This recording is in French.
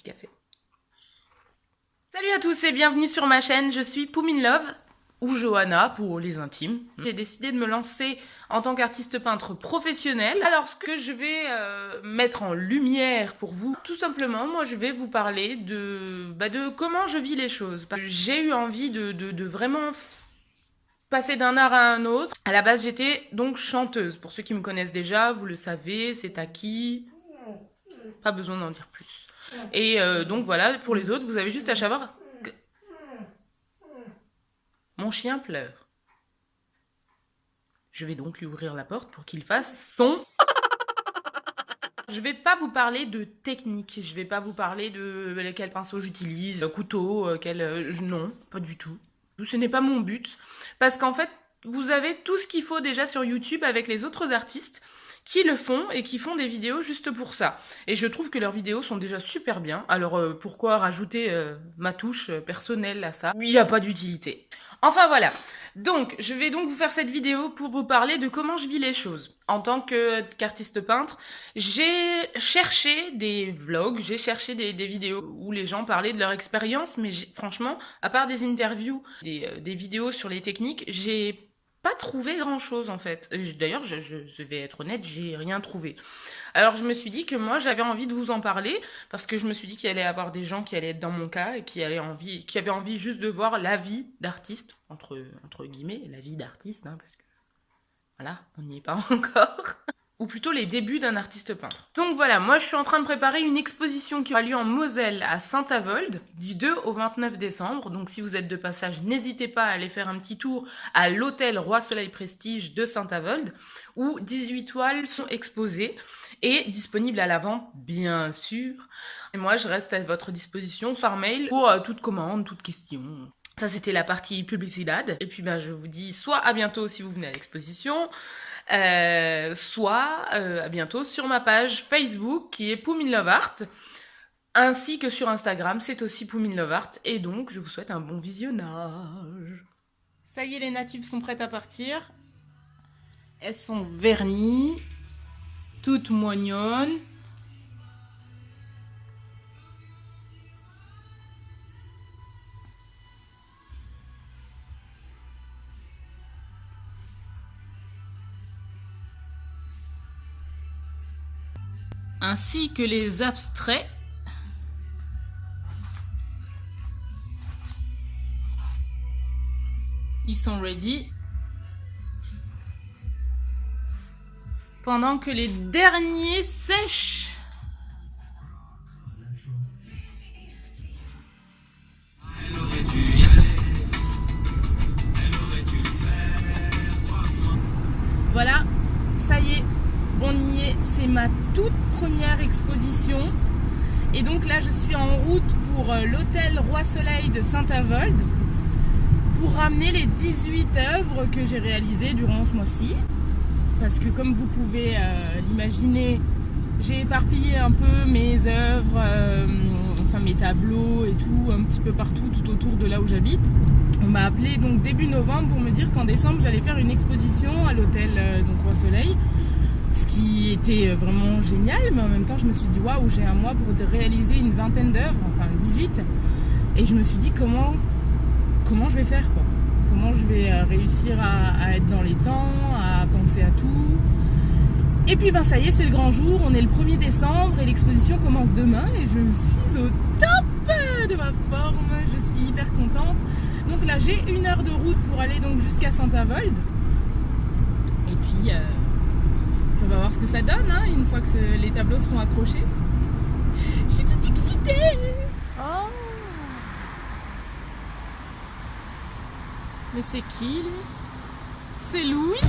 café. Salut à tous et bienvenue sur ma chaîne, je suis Poum in Love, ou Johanna pour les intimes. J'ai décidé de me lancer en tant qu'artiste peintre professionnel. Alors ce que je vais mettre en lumière pour vous, tout simplement, moi je vais vous parler de comment je vis les choses. J'ai eu envie de vraiment passer d'un art à un autre. À la base j'étais donc chanteuse. Pour ceux qui me connaissent déjà, vous le savez, c'est acquis. Pas besoin d'en dire plus. Et donc voilà, pour les autres, vous avez juste à savoir que mon chien pleure. Je vais donc lui ouvrir la porte pour qu'il fasse son... Je vais pas vous parler de technique, je vais pas vous parler de quel pinceau j'utilise, couteau, non, pas du tout. Ce n'est pas mon but, parce qu'en fait, vous avez tout ce qu'il faut déjà sur YouTube avec les autres artistes qui le font et qui font des vidéos juste pour ça. Et je trouve que leurs vidéos sont déjà super bien. Alors pourquoi rajouter ma touche personnelle à ça? Il n'y a pas d'utilité. Enfin voilà. Donc, je vais donc vous faire cette vidéo pour vous parler de comment je vis les choses. En tant qu'artiste peintre, j'ai cherché des vlogs, j'ai cherché des vidéos où les gens parlaient de leur expérience, mais franchement, à part des interviews, des vidéos sur les techniques, j'ai pas trouvé grand chose en fait. D'ailleurs, je vais être honnête, j'ai rien trouvé. Alors je me suis dit que moi j'avais envie de vous en parler parce que je me suis dit qu'il allait y avoir des gens qui allaient être dans mon cas et qui avaient envie juste de voir la vie d'artiste, entre guillemets, la vie d'artiste, hein, parce que voilà, on n'y est pas encore. Ou plutôt les débuts d'un artiste peintre. Donc voilà, moi je suis en train de préparer une exposition qui aura lieu en Moselle à Saint-Avold du 2 au 29 décembre. Donc si vous êtes de passage, n'hésitez pas à aller faire un petit tour à l'hôtel Roi Soleil Prestige de Saint-Avold où 18 toiles sont exposées et disponibles à la vente, bien sûr. Et moi je reste à votre disposition par mail pour toute commande, toute question. Ça c'était la partie publicidad. Et puis je vous dis soit à bientôt si vous venez à l'exposition, soit à bientôt sur ma page Facebook qui est Poum in Love Art, ainsi que sur Instagram, c'est aussi Poum in Love Art, et donc je vous souhaite un bon visionnage. Ça y est, les natives sont prêtes à partir. Elles sont vernies, toutes moignonnes. Ainsi que les abstraits. Ils sont ready. Pendant que les derniers sèchent. Voilà, ça y est. On y est, c'est ma toute première exposition. Et donc là, je suis en route pour l'hôtel Roi Soleil de Saint-Avold pour ramener les 18 œuvres que j'ai réalisées durant ce mois-ci. Parce que comme vous pouvez l'imaginer, j'ai éparpillé un peu mes œuvres, enfin mes tableaux et tout, un petit peu partout, tout autour de là où j'habite. On m'a appelé donc début novembre pour me dire qu'en décembre, j'allais faire une exposition à l'hôtel donc Roi Soleil. Ce qui était vraiment génial, mais en même temps, je me suis dit, waouh, j'ai un mois pour réaliser une vingtaine d'œuvres, enfin 18. Et je me suis dit, comment je vais faire, quoi? Comment je vais réussir à être dans les temps, à penser à tout. Et puis, ça y est, c'est le grand jour, on est le 1er décembre et l'exposition commence demain et je suis au top de ma forme, je suis hyper contente. Donc là, j'ai 1 heure de route pour aller donc jusqu'à Saint-Avold. Et puis... on va voir ce que ça donne, hein, une fois que les tableaux seront accrochés. Je suis toute excitée. Oh. Mais c'est qui, lui? C'est Louis.